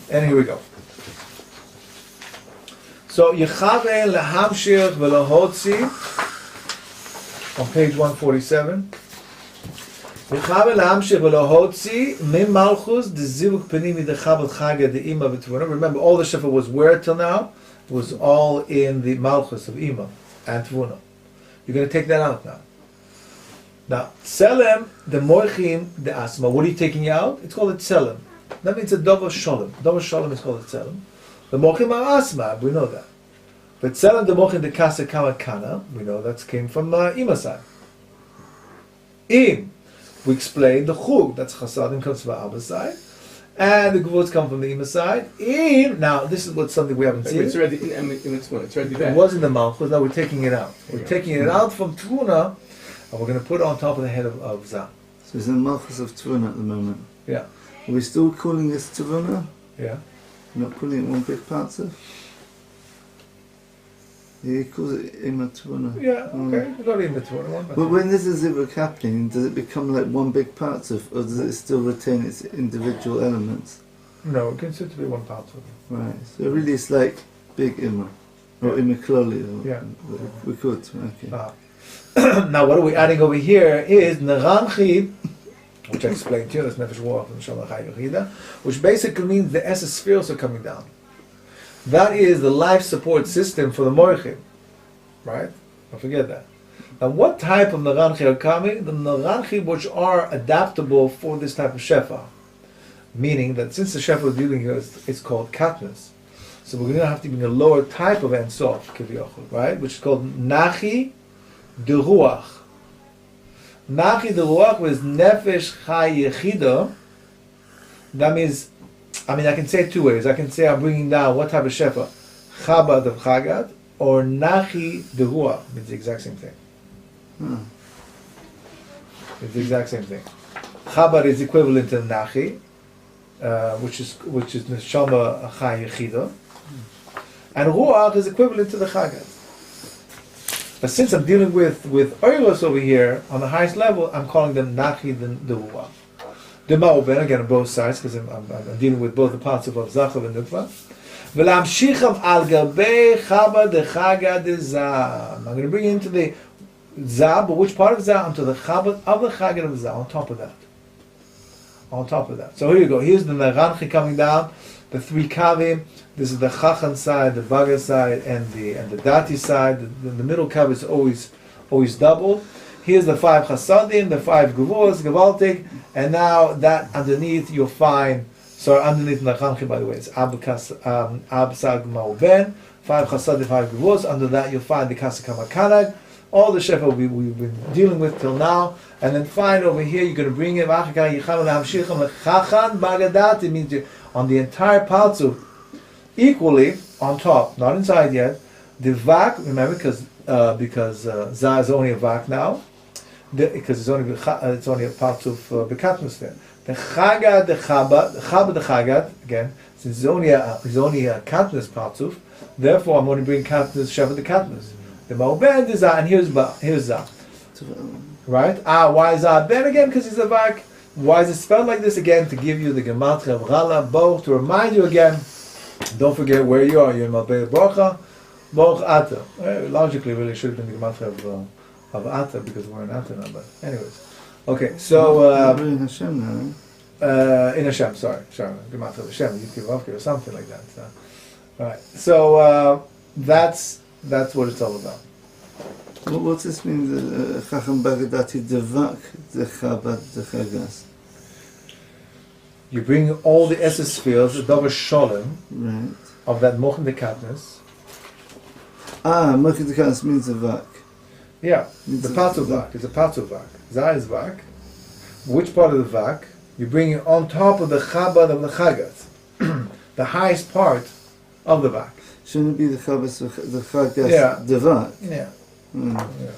And here we go. So Yechave lehamshir velahotzi on page 147. Yechave lehamshir velahotzi min malchus de zivuk penimi de chabad chaga de ima v'tvuna. Remember, all the shefa was where till now? It was all in the malchus of ima and tvuna. You're going to take that out now. Now, tselem the moichin de asma. What are you taking out? It's called a tselem. That means a davar shalom. Davar shalom is called a tselem. The mochim are asma, we know that. But tselem the mochin the kasa kama kana, we know that came from ima side. Im, we explained the chug, that's chasadim comes from Abba side, and the gvuls come from the ima side. Im, now this is something we haven't seen. It's already it's already there. It was in the malchus. Now we're taking it out. We're taking it out from tvuna, and we're going to put it on top of the head of zah. So it's in malchus of tvuna at the moment. Yeah. Are we still calling this tvuna? Yeah. Not calling it one big partzuf? Yeah, he calls it ima tvuna. Yeah, okay. We've got ima tvuna. But when this is zivuk happening, does it become like one big partzuf, or does it still retain its individual elements? No, it considered to be one part of it. Right. So really it's like big ima. Or ima klali. Yeah. We could, okay. Now what are we adding over here is Naranchi, which I explained to you, that's Nefesh Ruach and Shalom Chayim, which basically means the Esses spheres are coming down. That is the life support system for the Moichim. Right? Don't forget that. Now what type of Naranchi are coming? The Naranchi which are adaptable for this type of Shefa. Meaning that since the Shefa is dealing here, it's called Katnas. So we're going to have to be in a lower type of Ein Sof, right? Which is called Nachi de Ruach. Nachi de Ruach was Nefesh Chai Yechida. That means, I can say it 2 ways. I can say I'm bringing down what type of Shefa? Chabad of Chagat, or Nachi de Ruach. It's the exact same thing. It's the exact same thing. Chabad is equivalent to Nachi, which is Neshama Chai Yechida. And Ruach is equivalent to the Chagat. But since I'm dealing with Oilos over here, on the highest level, I'm calling them Nachi the Ruach. The Ma'oben, again on both sides, because I'm dealing with both the parts of Zachav and Nukva. V'lamshicham al gabei Chaba de Chaga de Zah. I'm going to bring you into the Zah, but which part of Zah? Onto the Chabad of the Chaga of Zah, on top of that. On top of that. So here you go. Here's the Naranchi coming down, the 3 Kavim. This is the Chachan side, the Baga side, and the Dati side. The middle kav is always doubled. Here's the 5 Chasadim, the 5 Gevuros, Gevaltik, and now that underneath you'll find. So underneath Naranchi, by the way, it's Ab Sag Ma'uben, 5 Chasadim, 5 Gevuros. Under that you'll find the Kasakama Kanag. All the Shefa we've been dealing with till now, and then find over here you're going to bring it. It means on the entire Palzu, equally on top, not inside yet. The vak, remember, because Zah is only a vak now, because it's only a part of Bekatmus there. The Chaga, the Chaba, the Chagat, again, since it's only a Katnus Partzuf, therefore I'm going to bring Katnus Shefa the Katnus. The Ma'oben is Zah, and here's Zah. Right? Why is Zah Ben again? Because he's a vak. Why is it spelled like this again? To give you the Gematria of Rala, both to remind you again. Don't forget where you are. You're in Matbayah Bracha, Boch Atah. Logically, really should have been the Gematria of Atah because we're in Atah now. But anyways, okay. So in Hashem now. In Hashem, sorry, Gematria of Hashem, Yitkiv or something like that. So, all right. So that's what it's all about. What does this mean? Chacham Bagadati Devak the Chabad the Chagas. You bring all the essence spheres, the double shalom, Right. of that Mochen de Katniss. Mochen de Katniss means a vak. Yeah, It's the a Patu vak. It's a Patu vak. Zah is vak. Which part of the vak? You bring it on top of the Chabad of the Chagas, the highest part of the vak. Shouldn't it be the Chabad the Chagas Yeah. the vak? Yeah. Mm. Yeah.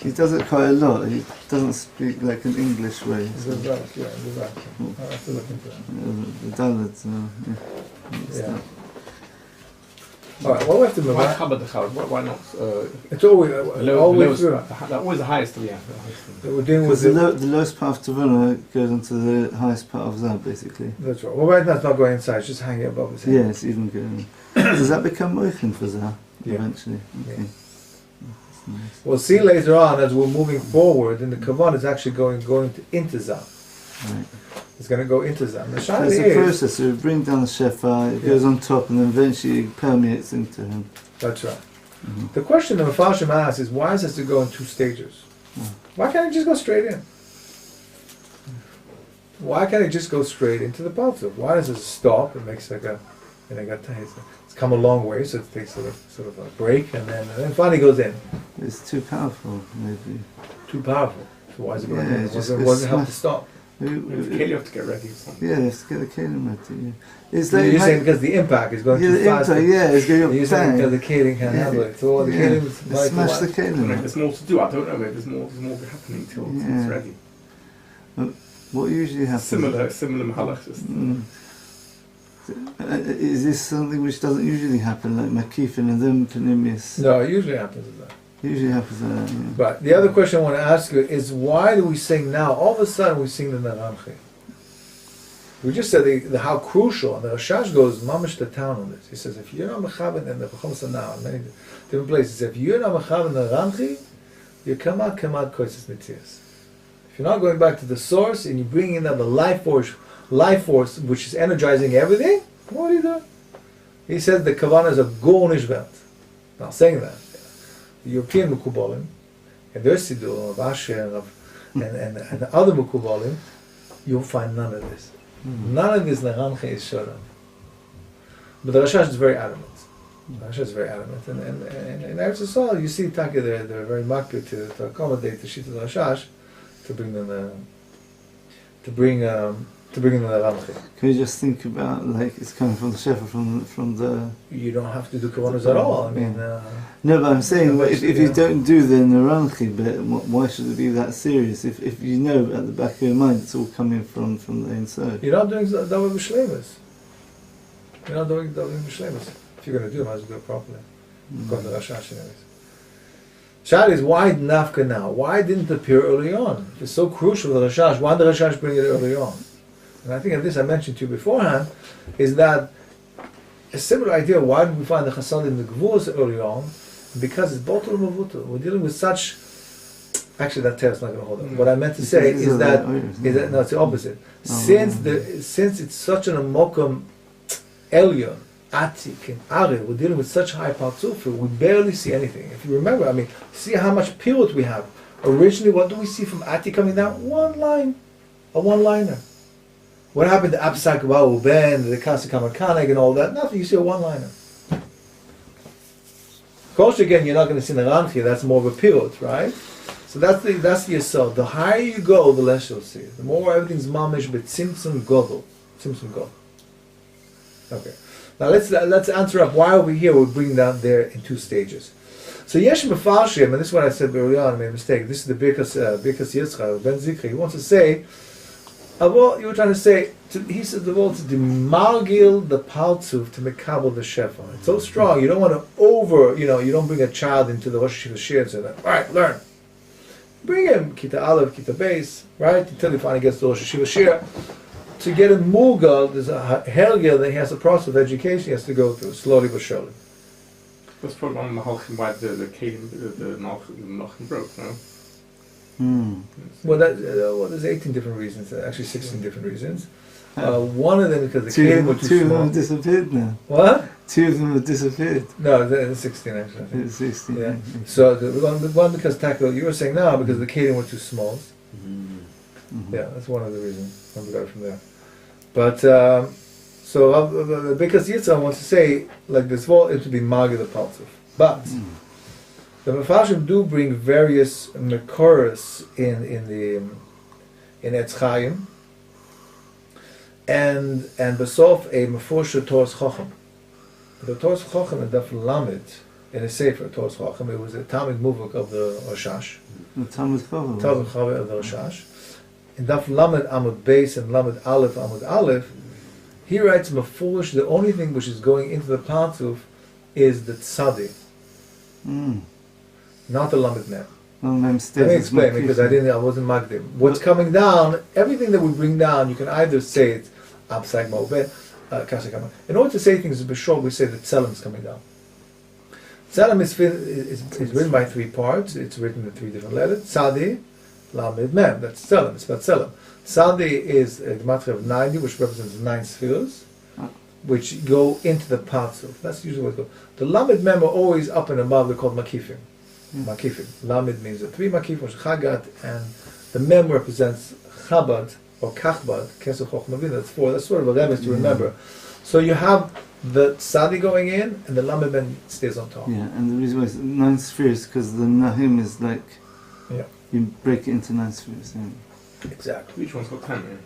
He does it quite a lot. He doesn't speak like an English way. The vak. Yeah, the vak. I have to look into that. The Dalits. Yeah. All right. Well, we have to move Why on. Chabad the Chabad? Why not? It's always always through. Always the highest of the We're dealing with Because the lowest part of Tavuna goes into the highest part of Zab, basically. That's right. Well, right now it's not going inside; it's just hanging above his head. Yeah, it's even going. Does that become Moichin for Zab Yeah. eventually? Okay. Yeah. That's nice. We'll see later on as we're moving forward, and the kavan is actually going into Zam. Right. It's going to go into Zam. The There's shani a is process. So we bring down the Shefa, it Yeah. goes on top, and then eventually it permeates into him. that's right. Mhm. The question the Mepharshim asks is why is this to go in 2 stages? Why can't it just go straight in? Why can't it just go straight into the Paltov? Why does it stop? It makes like a, it's come a long way, so it takes sort of a break, and then finally goes in. It's too powerful, maybe. Too powerful. So why is it going Yeah, in? it's just- It it's wasn't help to smash- stop. We- With we- Keli, you have to get ready or something. Yeah, let's get the Kalim ready. Yeah. It's So like you're saying because the impact is going yeah, too the fast. impact, yeah, it's going You're saying bang. because the Kaling can't Yeah. handle it. So all the Yeah. Kaling is Smash the I don't know if Kalim. there's more to do. I don't know if there's more happening till Yeah. it's ready. What usually happens? Similar mahalach. Is this something which doesn't usually happen, like Makifin and them Panimius? No, it usually happens with that. Usually happens like that, yeah. But the other question I want to ask you is why do we sing now? All of a sudden we sing the Naranchi. We just said how crucial, and the Rashash goes mamish to town on this. He says if you're not mechaven in the Bechom Sanah, in many different places, if you're not mechaven the Naranchi, you come out koises mitzias. If you're not going back to the source and you're bringing in the life force which is energizing everything, what are you doing? He says the kavanah is a gornish welt. Now saying that, the European Mukubalim, and their Siddur, of Asher, and the other Mukubalim, you'll find none of this. None of this Naranche is Shodam. But the Rashash is very adamant. The Rashash is very adamant. And in Arizal, you see Taka, they're very makbid to accommodate the Shita of the Rashash to bring them to bring in the Naranche. Can you just think about, like, it's coming from the Shefa, from the... You don't have to do Kavanas at all. I mean, No, but I'm saying, Yeah, if you yeah. don't do the Naranchi bit, why should it be that serious? If you know at the back of your mind it's all coming from the inside. you're not doing Davar B'Shlemus. You're not doing Davar B'Shlemus. If you're going to do it, might as well do it properly. According to Rashash, anyways. Shad is why Nafka now? Why didn't it appear early on? If it's so crucial for the Rashash, why did the Rashash bring it early on? And I think of this I mentioned to you beforehand, is that a similar idea, why did we find the Chassadim in the Gvuls early on? Because it's Botul Mavutul. We're dealing with such... Actually, that tale is not going to hold up. What I meant to say is that no, it's the opposite. Since it's such an amokum Elyon, Atik, and Ari, we're dealing with such high Partzufa, we barely see anything. If you remember, I mean, see how much pilot we have. Originally, what do we see from Atik coming down? One line. A one-liner. What happened to Absak Ba'u Ben, the Kasi Kamarkanig, and all that? Nothing. You see a one-liner. Of course, again, you're not going to see Naranchi. That's more of a pilot, right? So that's the yesod. The higher you go, the less you'll see. The more everything's mamish, but Tzimtzum Godel. Tzimtzum Godel. Okay. Now let's answer up why over here we're bringing down there in 2 stages. So Yesh Mefarshim, and this is what I said earlier on, I made a mistake. This is the Birkas Yitzchak, Ben Zikri. He wants to say, well, you were trying to say, he said the word to demargil the paltzuf to mekabel the shefa. It's so strong, you don't want to you don't bring a child into the Rosh Hashiva Shir and say, all right, learn. Bring him, Kita Aleph, Kita Beis, right, until he finally gets to Rosh Hashiva Shir. To get a mugal, there's a hergel that he has a process of education he has to go through, slowly but surely. That's probably one of the mahalchim why the Kalim, the Malchim broke, no? Well, there's 18 different reasons, actually 16 different reasons. One of them because the Two kelim were of too them small. have disappeared now. What? 2 of them have disappeared. No, the 16 actually. I think. It's 16. Yeah. So one because tackle you were saying now because the kelim were too small. Yeah, that's one of the reasons. We got it from there. But because Yitzhak wants to say like this whole it to be magi the paltuf. But the Mefashim do bring various mekoros in Otzrot Chaim and besof a mefusha Torah Chacham. The Torah Chacham and Daf Lamed in a sefer Torah Chacham. It was a Talmud Muvak of the Rashash. The Talmud Chacham. Talmud Chacham of the Rashash. In Daf Lamed Amud Beis and Lamed Aleph Amud Aleph, he writes Mefush. The only thing which is going into the Partuf is the Tzadi, not the Lamed Mem. Let me explain because I wasn't Magdim. What's coming down, everything that we bring down, you can either say it's Absag Ma'obed, Kasha. In order to say things in Bishol, we say that Tzelem is coming down. Tzelem is written by 3 parts. It's written in 3 different letters. Tzadi, Lamed Mem. That's Tzelem. It's about Tzelem. Tzadi is a gematria of 90, which represents 9 spheres, which go into the Patzuf. That's usually what it goes. The Lamed Mem are always up and above. They're called Makifim. Makifim. Lamed means the 3 Makifim, which is Chagat, and the Mem represents Chabad or Kachbad. Kesef Chochmavin. That's 4. That's sort of a remes to remember. So you have the Tzadi going in, and the Lamed Mem stays on top. Yeah, and the reason why it's 9 spheres because the Nahim is like you break it into 9 spheres. Yeah. Exactly. Which one's got 10?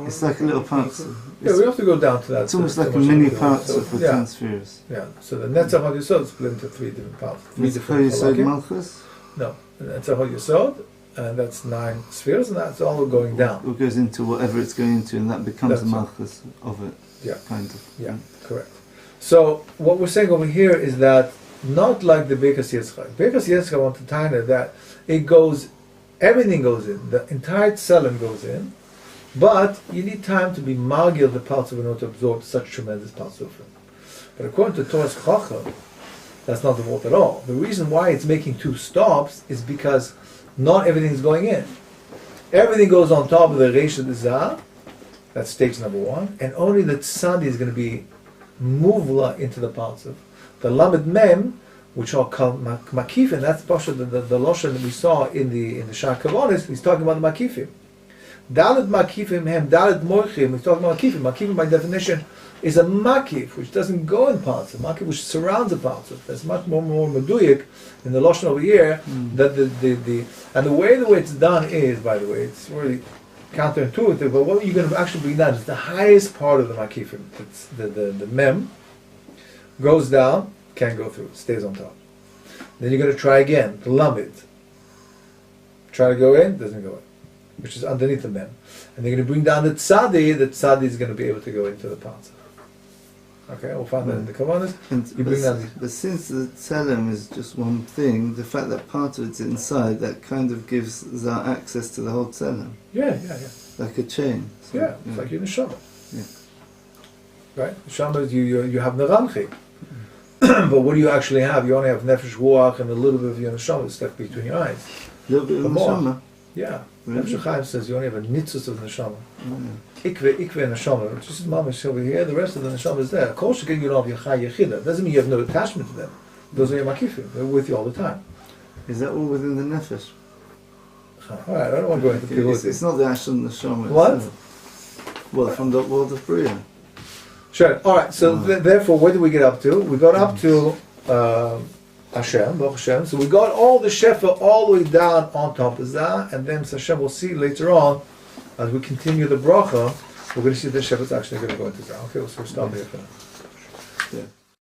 It's like a little parts. Yeah, we have to go down to that. It's almost like a mini parts of the 10 spheres. Yeah. So the Netzach Hod Yesod is split into 3 different parts. 3 different Yesod Malchus? No, the Netzach Hod Yesod, and that's 9 spheres, and that's all going down. It goes into whatever it's going into, and that becomes the Malchus of it. Yeah. Kind of. Yeah, correct. So what we're saying over here is that not like the Bekas Yitzchak. Bekas Yitzchak want to tie that it goes. Everything goes in. The entire tzelem goes in, but you need time to be magil the parts of to absorb such tremendous parts of it. But according to Torah's Chacham, that's not the vault at all. The reason why it's making 2 stops is because not everything is going in. Everything goes on top of the Reish Zah, that's stage number 1, and only the Tzadi is going to be muvla into the parts of the Lamed Mem, which are called Makifim. That's the Loshan that we saw in the Shah Kabbalists. He's talking about the Makifim. Dalet Makifim hem, Dalet Morchim. He's talking about Makifim. Makifim, by definition, is a Makif, which doesn't go in parts. A Makif which surrounds a parts. That's much more Meduyik in the Loshan over here. That and the way it's done is, by the way, it's really counterintuitive. But what you're going to actually bring down is the highest part of the Makifim. It's the Mem goes down. Can't go through, stays on top. Then you're going to try again, the Lamed. Try to go in, doesn't go in, which is underneath the Mem. And they're going to bring down the Tzadi is going to be able to go into the parts. Okay, we'll find that in the Kabbalah. You bring down but since the Tzelem is just one thing, the fact that part of it's inside, that kind of gives Zah access to the whole Tzelem. Yeah. Like a chain. So, it's like you're in a Neshama. Yeah. Right? Neshama is you have Neranchi. But what do you actually have? You only have nefesh ruach and a little bit of your neshama stuck between your eyes. A little bit of neshama? Yeah. Really? Rav Chaim says you only have a nitzus of neshama. Ikve neshama. Which is mamish over here. The rest of the neshama is there. Of course, you don't have your chai yechida. Doesn't mean you have no attachment to them. Those are your makifim. They're with you all the time. Is that all within the nefesh? Alright, I don't want to go into people. It's not the actual neshama. What? Well, from the world of Bria. Sure. All right. So therefore, where did we get up to? We got up to Hashem, Baruch Hashem. So we got all the shefa all the way down on top of that, and then Hashem will see later on as we continue the bracha. We're going to see the shefa is actually going to go into that. Okay, so we'll stop here for now. Yeah.